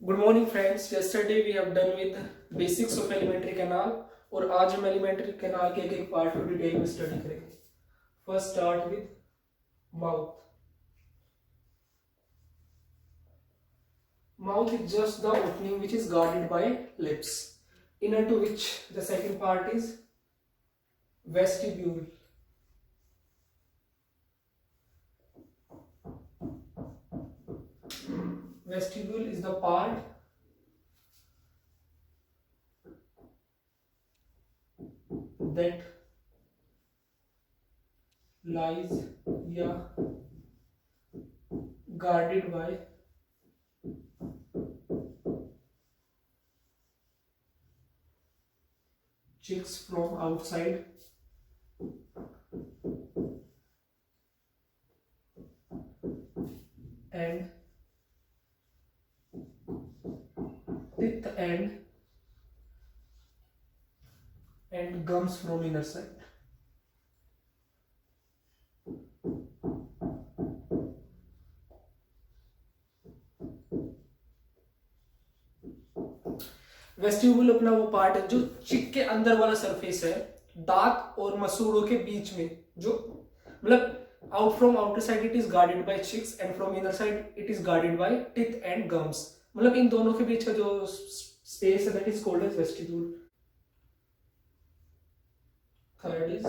Good morning friends. yesterday we have done with basics of alimentary canal और आज हम alimentary canal के एक पार्ट को डिटेल में स्टडी करेंगे। First start with mouth. Mouth is just the opening which is guarded by lips, inner to which the second part is vestibule. Vestibule is the part that lies guarded by cheeks from outside and teeth and gums from inner side. Vestibule अपना वो part है जो चिक के अंदर वाला surface है, दांत और मसूड़ों के बीच में, जो मतलब out from outer side it is guarded by cheeks and from inner side it is guarded by teeth and gums. मतलब इन दोनों के बीच का जो स्पेस है that is called as vestibule. Third is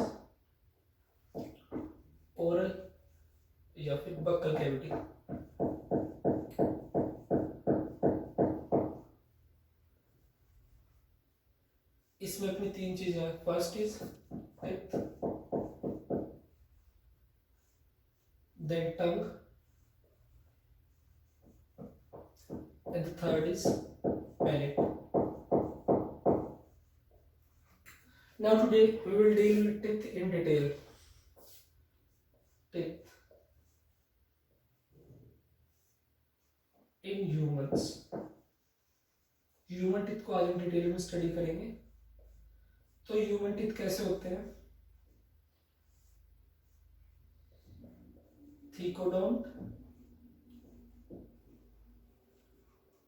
oral या फिर बक्कल कैविटी। इसमें अपनी तीन चीजें हैं। First is teeth, then tongue and the third is palate. Now today we will deal with teeth in detail. Teeth in humans. Human teeth को आज हम डिटेल में स्टडी करेंगे। तो ह्यूमन टीथ कैसे होते हैं? Thecodont,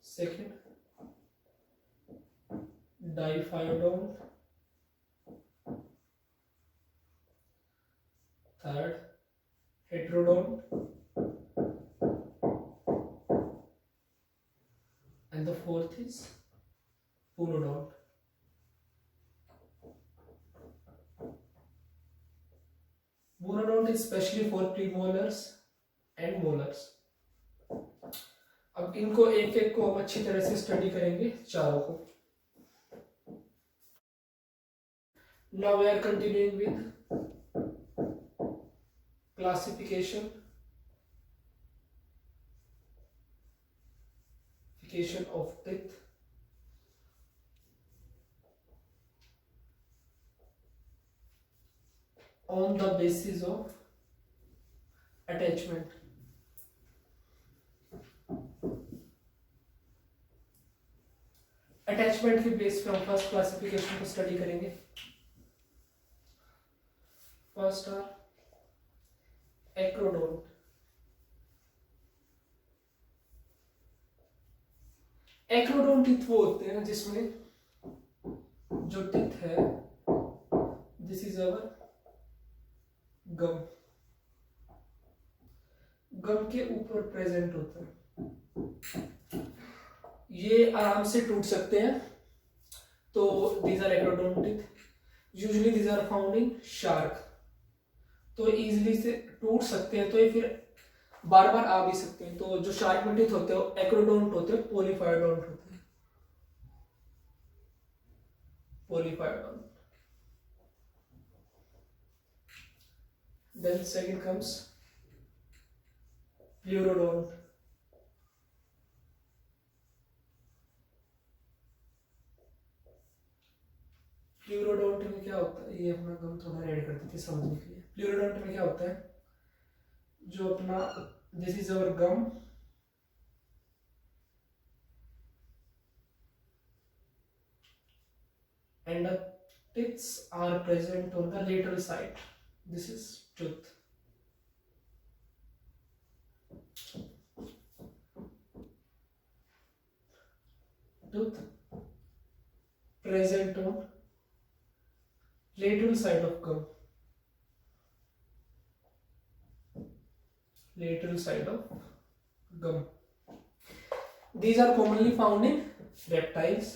second diphyodont, third heterodont and the fourth is punodont. Punodont is specially for premolars and molars. अब इनको एक एक को हम अच्छी तरह से स्टडी करेंगे, चारों को। Now we are continuing with classification of teeth. On the basis of attachment. Attachment के बेस पे हम फर्स्ट क्लासिफिकेशन को स्टडी करेंगे। First are acrodont. Acrodont teeth वो होते हैं जिसमें जो टीथ है, दिस इज अवर गम, गम के ऊपर प्रेजेंट होता है। ये आराम से टूट सकते हैं, तो these are acrodont teeth. Usually these are found in shark, तो इजीली से टूट सकते हैं, तो ये फिर बार बार आ भी सकते हैं। तो जो शार्क में टीथ होते हैं एक्रोडोंट होते हैं, पोलीफायोडोंट होते हैं। Polyphyodont. Then second comes pleurodont. Pleurodont में क्या होता है, ये अपना गम थोड़ा रेड कर देते समझने के लिए। प्लूरोडोंट में क्या होता है, जो अपना this is our gum, and the teeth are present on the lateral side. This is tooth. tooth present on lateral side of gum. Lateral side of gum. These are commonly found in reptiles.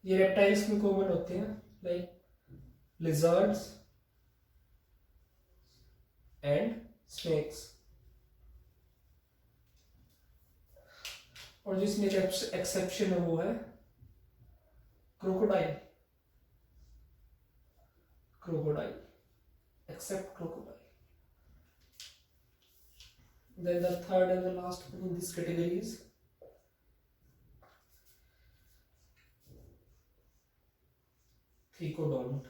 ये reptiles में common होते हैं, like lizards and snakes. और जिसमें exception है वो है crocodile. Crocodile, except crocodile. Then the third and the last one in this category is thecodont.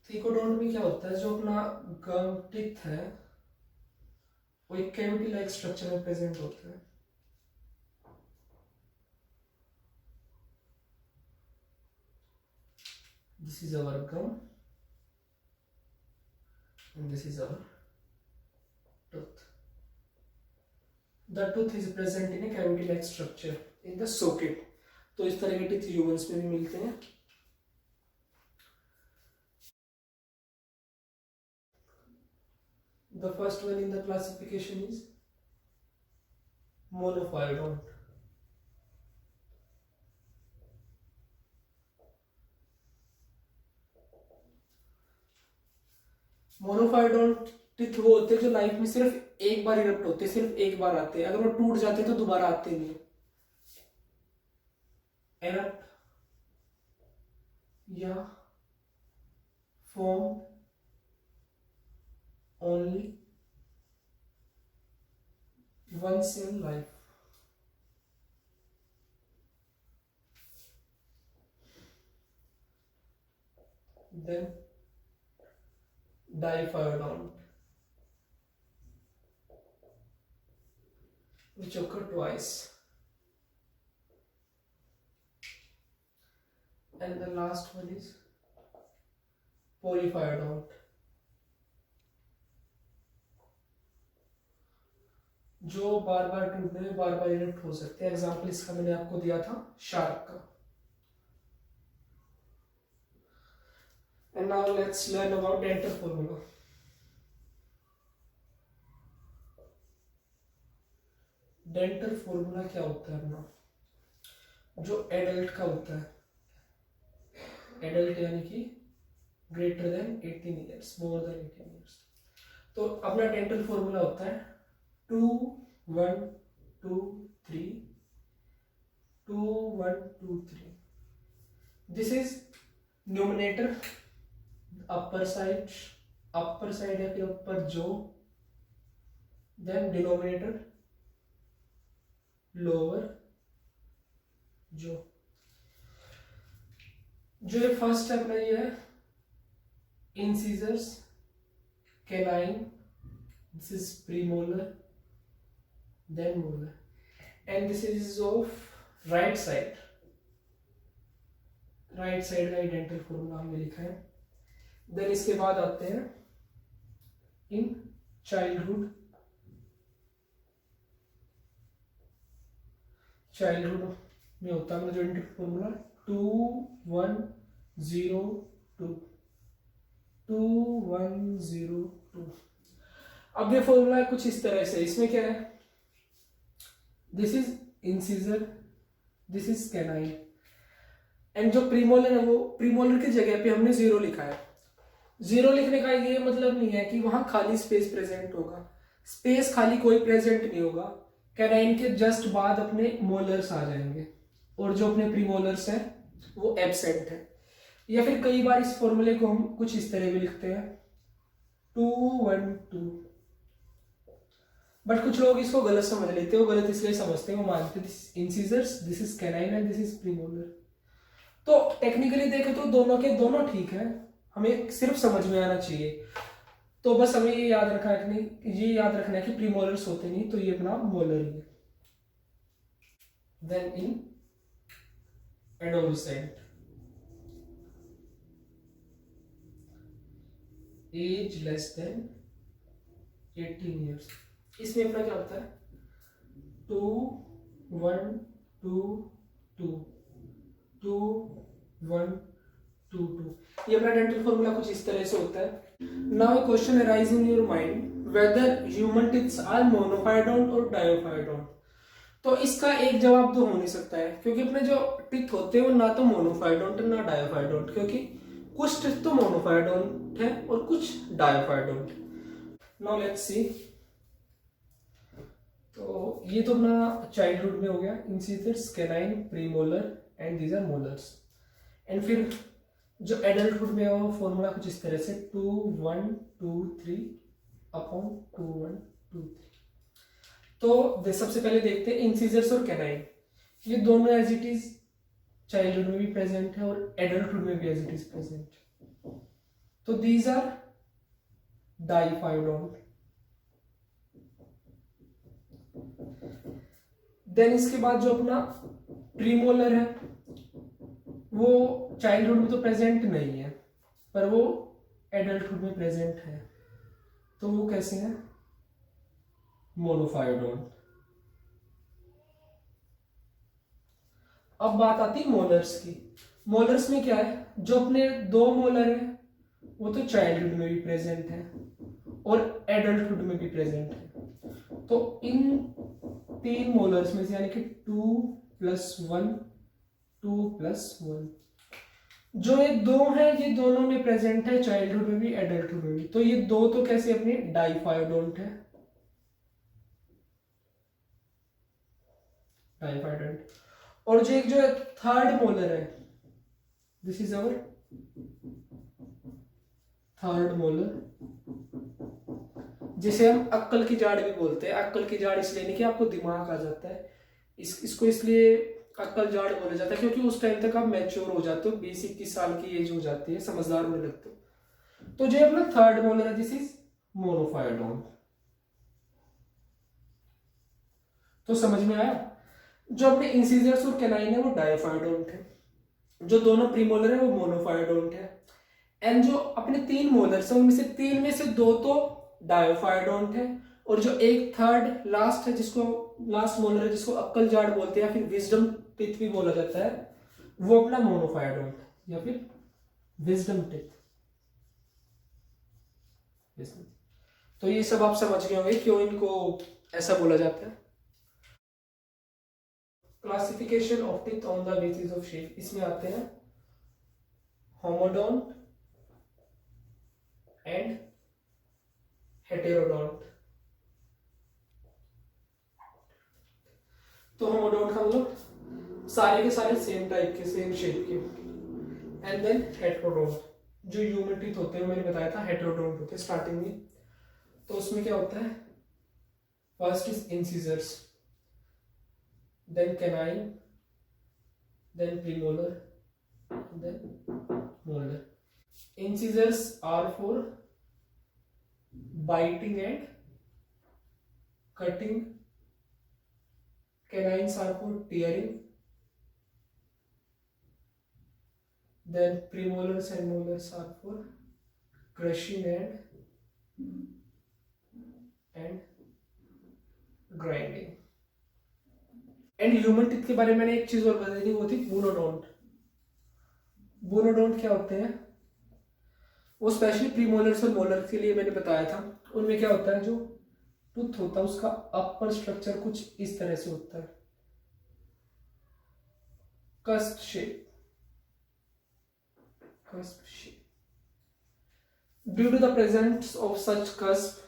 Thecodont में क्या होता है, जो अपना गम टिथ है वो एक कैविटी लाइक स्ट्रक्चर में प्रेजेंट होता है. This is our gum and this is our tooth. The tooth is present in a cavity like structure in the socket. तो इस तरह के टीथ ह्यूमंस में भी मिलते हैं. The first one in the classification is monophyodont. Monophyodont teeth वो होते हैं जो लाइफ में सिर्फ एक बार इरप्ट होते हैं, सिर्फ एक बार आते हैं. अगर वो टूट जाते हैं तो दोबारा आते नहीं. एरप्ट या form only once in life. Then diphyodont, which occur twice, and the last one is polyphyodont, जो बार बार टूटने में बार बार इरप्ट हो सकते हैं. एग्जाम्पल इसका मैंने आपको दिया था शार्क का. And now let's learn about dental formula. Dental formula क्या होता है अपना, जो एडल्ट का होता है. एडल्ट यानी कि greater than 18 years, more than 18 years. तो अपना डेंटल फॉर्मूला होता है 2 1 2 3 2 1 2 3. This is numerator, upper side या फिर अपर जो. देन डिनोमिनेटर लोअर जो. जो ये फर्स्ट स्टेप में ये है incisors canine, this is premolar then molar, and this is of right side. Right side का डेंटल फॉर्मूला हमने लिखा है. देन इसके बाद आते हैं इन चाइल्डहुड में होता है जो डेंटल फॉर्मूला 2 1 0 2 2 1 0 2. अब ये फॉर्मूला है कुछ इस तरह से. इसमें क्या है, this is incisor, this is canine, and जो प्रीमोलर है वो प्रीमोलर की जगह पे हमने 0 लिखा है. 0 लिखने का ये मतलब नहीं है कि वहां खाली स्पेस प्रेजेंट होगा. स्पेस खाली कोई प्रेजेंट नहीं होगा. कैनाइन के जस्ट बाद अपने मोलर्स आ जाएंगे और जो अपने प्रीमोलर्स हैं वो एब्सेंट है. या फिर कई बार इस फॉर्मूले को हम कुछ इस तरह भी लिखते हैं 2 1 2. बट कुछ लोग इसको गलत समझ लेते हैं. वो गलत इसलिए समझते हैं, वो मानते हैं this incisors, this is canine and this is premolar. तो टेक्निकली देखें तो दोनों के दोनों ठीक है, हमें सिर्फ समझ में आना चाहिए. तो बस हमें ये याद रखना है कि प्रीमोलर्स होते नहीं, तो ये अपना मोलर ही है. Then in adolescent, age less than 18 years, इसमें अपना क्या होता है 2 1 2 2 2 1 2 2। ये अपना डेंटल फॉर्मूला कुछ इस तरह से होता है। Now a question arise in your mind whether human teeths are monophyodont और डायोफाइडोंट। तो इसका एक जवाब तो हो नहीं सकता है, क्योंकि अपने जो टीथ होते हैं वो ना तो मोनोफाइडोंट है ना डायोफाइडोंट, क्योंकि कुछ टीथ तो मोनोफाइडोंट है और कुछ डायोफाइडोंट। Now let's see. तो ये तो अपना चाइल्डहुड में हो गया, incisors, canine, premolar and these are molars. And फिर जो एडल्टहुड में हो फॉर्मूला कुछ इस तरह से 2 1 2 3 अपॉन 2 1 2 3। तो सबसे पहले देखते हैं इंसिजर्स और कैनाइन। ये दोनों एज इट इज चाइल्डहुड में भी प्रेजेंट है और एडल्टहुड में भी एज इट इज प्रेजेंट। तो दीज आर डाइफाइडोंट। देन इसके बाद जो अपना प्रीमोलर है वो चाइल्डहुड में तो प्रेजेंट नहीं है, पर वो एडल्टहुड में प्रेजेंट है। तो वो कैसे है? मोनोफाइडोंट। अब बात आती है मोलर्स की। मोलर्स में क्या है? जो अपने 2 मोलर है वो तो चाइल्डहुड में भी प्रेजेंट है और एडल्टहुड में भी प्रेजेंट है। तो इन 3 मोलर्स में से यानी कि 2 + 1 2 + 1 जो ये 2 है ये दोनों में प्रेजेंट है, चाइल्डहुड में भी एडल्टहुड में भी। तो ये 2 तो कैसे अपने डाइफाइडोंट है, डाइफाइडोंट। और जो एक जो थर्ड मोलर है, this is our third molar, जिसे हम अक्कल की जाड़ भी बोलते हैं। अक्कल की जाड़ इसलिए नहीं कि आपको दिमाग आ जाता है, इसको इसलिए अक्कल जाड़ बोला जाता है क्योंकि उस टाइम तक आप मैच्योर हो जाते हो, 20-21 साल की एज हो जाती है, समझदार होने लगते हो। तो जो अपना थर्ड मोलर है दिस इज मोनोफाइडोंट। तो समझ में आया? जो अपने इंसिजर्स और कैनाइन है वो डायोफाइडोंट है, जो दोनों प्रीमोलर है वो मोनोफाइडोंट है। एंड जो अपने 3 मोलर्स है उनमें से 3 में से 2 तो डायोफाइडोंट है, और जो एक थर्ड लास्ट है जिसको लास्ट मोलर है जिसको अक्कल जाड़ बोलते हैं या फिर विजडम टीथ भी बोला जाता है, वो अपना मोनोफाइडोंट या फिर विजडम टीथ। तो ये सब आप समझ गए होंगे क्यों इनको ऐसा बोला जाता है। Classification of teeth on the basis of shape, इसमें आते हैं होमोडोंट एंड हेटेरोडोंट। तो होमोडोंट का मतलब सारे के सारे सेम टाइप के, सेम शेप के। एंड देन हेटेरोडोंट, जो ह्यूमन टीथ होते हैं मैंने बताया था हेटेरोडोंट होते हैं स्टार्टिंग में। तो उसमें क्या होता है? First is incisors, then canine, then premolar, then molar. Incisors are for biting and cutting, canines are for tearing, then premolars and molars are for crushing and grinding। And human teeth के बारे में मैंने एक चीज और बताई थी, वो थी बोनोडोंट। बोनोडोंट क्या होते हैं? वो स्पेशली प्रीमोलर्स और मोलर्स के लिए मैंने बताया था। उनमें क्या होता है, जो टूथ होता है उसका अपर स्ट्रक्चर कुछ इस तरह से होता है, cusp shape। Due to the presence of such cusp,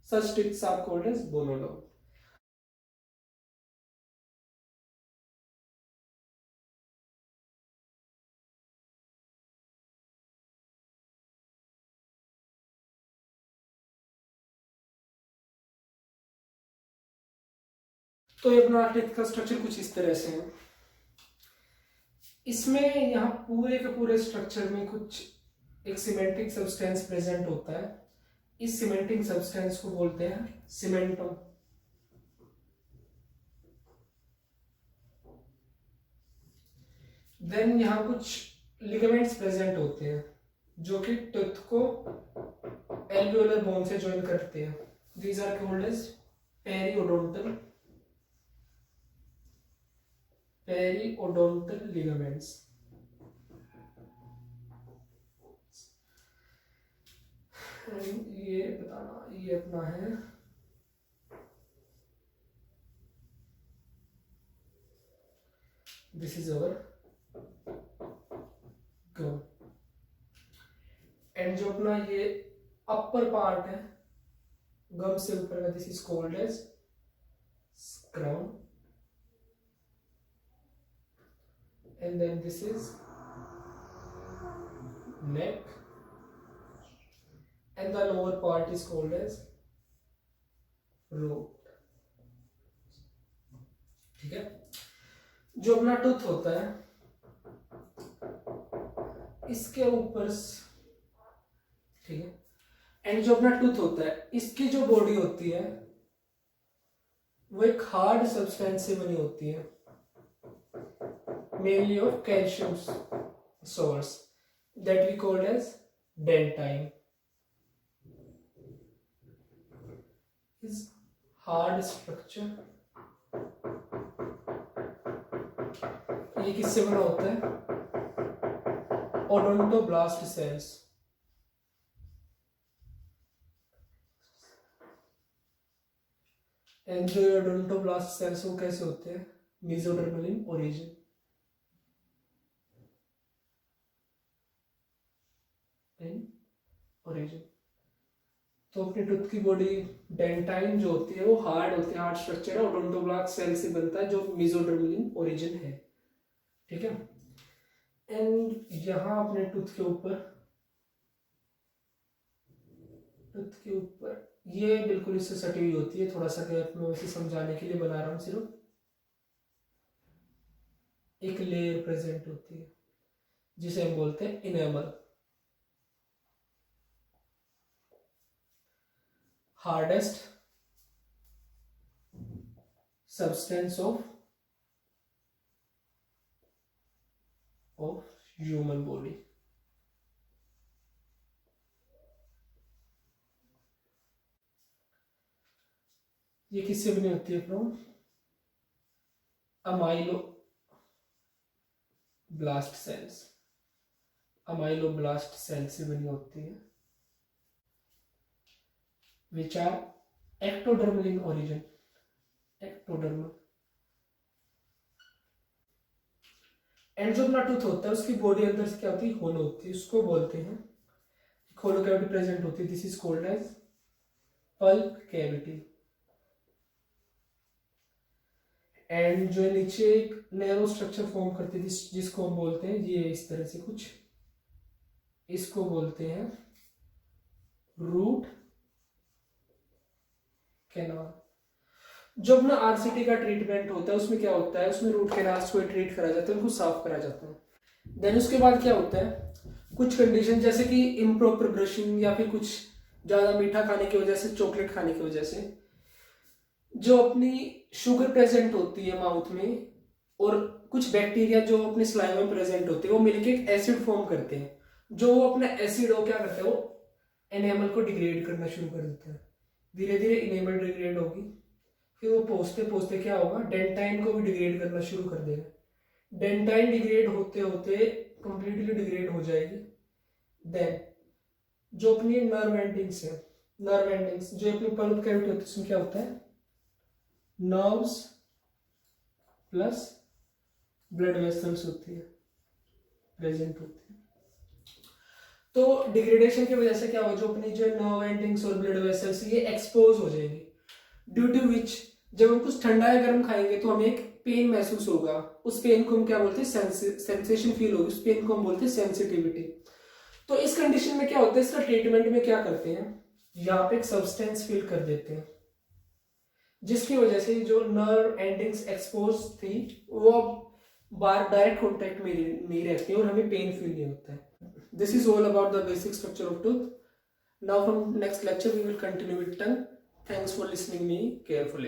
such teeth are called as bonodont। तो ये अपना टीथ का स्ट्रक्चर कुछ इस तरह से है। इसमें यहाँ पूरे के पूरे स्ट्रक्चर में कुछ एक सीमेंटिक सब्सटेंस प्रेजेंट होता है। इस सीमेंटिक सब्सटेंस को बोलते हैं सीमेंटम। देन यहाँ कुछ लिगामेंट्स प्रेजेंट होते हैं जो कि टूथ को एल्वियोलर बोन से ज्वाइन करते हैं। These are called as periodontal periodontal ligaments. ये बताना, ये अपना है this is our gum. And जो अपना ये अपर पार्ट है गम से ऊपर का, this is called as scrum. And then this is neck and the lower part is called as root। ठीक है। जो अपना टूथ होता है इसके ऊपर, ठीक है, एंड जो अपना टूथ होता है इसकी जो बॉडी होती है वो एक हार्ड सब्सटेंस से बनी होती है, mainly of calcium source, that we call as dentine is hard structure। ये किससे बना होता है? Odontoblast cells. एंड जो ओडोंटोब्लास्ट सेल्स वो कैसे होते हैं? Mesodermal in origin. ओरिजिन। तो अपने टूथ की बॉडी डेंटाइन जो होती है वो हार्ड होती है, हार्ड स्ट्रक्चर है, ओडोंटोब्लास्ट सेल से बनता है जो मेसोडर्मल इन ओरिजिन है। ठीक है। एंड यहां अपने टूथ के ऊपर ये बिल्कुल इससे सटी हुई होती है, थोड़ा सा गैप में वैसे समझाने के लिए बना रहा हूं, सिर्फ एक लेयर प्रेजेंट होती है जिसे हम बोलते हैं enamel. Hardest substance of human body. ये किससे बनी होती है? From ameloblast cells. Ameloblast cell से बनी होती है, which are ectodermal in origin। ectodermal। And जो अपना टूथ होता है उसकी बॉडी अंदर से क्या होती है? होलो होती है, उसको बोलते हैं होलो कैविटी प्रेजेंट होती है, this is called as pulp cavity. And जो नीचे एक नैरो स्ट्रक्चर फॉर्म करती है जिसको हम बोलते हैं, ये इस तरह से कुछ, इसको बोलते हैं रूट कैनाल। जो अपना आरसीटी का ट्रीटमेंट होता है उसमें क्या होता है? उसमें रूट कैनाल्स को ट्रीट करा जाता है, उनको साफ करा जाता है। देन उसके बाद क्या होता है? कुछ कंडीशन जैसे कि इम्प्रॉपर ब्रशिंग या फिर कुछ ज्यादा मीठा खाने की वजह से, चॉकलेट खाने की वजह से जो अपनी शुगर प्रेजेंट होती है माउथ में, और कुछ बैक्टीरिया जो अपने स्लाइवा में प्रेजेंट होते हैं, वो मिलके एक एसिड फॉर्म करते हैं। जो वो अपना एसिड हो क्या करता है? वो एनेमल को डिग्रेड करना शुरू कर देता है। धीरे धीरे इनेमल डिग्रेड होगी, फिर वो पोस्ते पोस्ते क्या होगा? डेंटाइन को भी डिग्रेड करना शुरू कर देगा। डेंटाइन डिग्रेड होते होते कंप्लीटली डिग्रेड हो जाएगी। देन जो अपनी नर्व एंडिंग्स है, नर्व एंडिंग्स जो अपनी पल्प कैविटी होती है उसमें क्या होता है? नर्व्स प्लस ब्लड वेसल्स होती है, प्रेजेंट होती है। तो डिग्रेडेशन की वजह से क्या हो? जो अपनी जो नर्व एंडिंग्स और ब्लड वेसल्स ये एक्सपोज हो जाएंगे, ड्यू टू विच जब हम कुछ ठंडा या गर्म खाएंगे तो हमें एक पेन महसूस होगा। उस पेन को हम क्या बोलते हैं? सेंसेशन फील होगी, उस पेन को हम बोलते हैं सेंसिटिविटी। तो इस कंडीशन में क्या होता है? इसका ट्रीटमेंट में क्या करते हैं? यहाँ पे एक सब्सटेंस फील कर देते हैं जिसकी वजह से जो नर्व एंडिंग्स एक्सपोज थी वो बार डायरेक्ट कॉन्टेक्ट में नहीं रहती और हमें पेन फील नहीं होता है। This is all about the basic structure of tooth. Now from next lecture we will continue with tongue. Thanks for listening me carefully.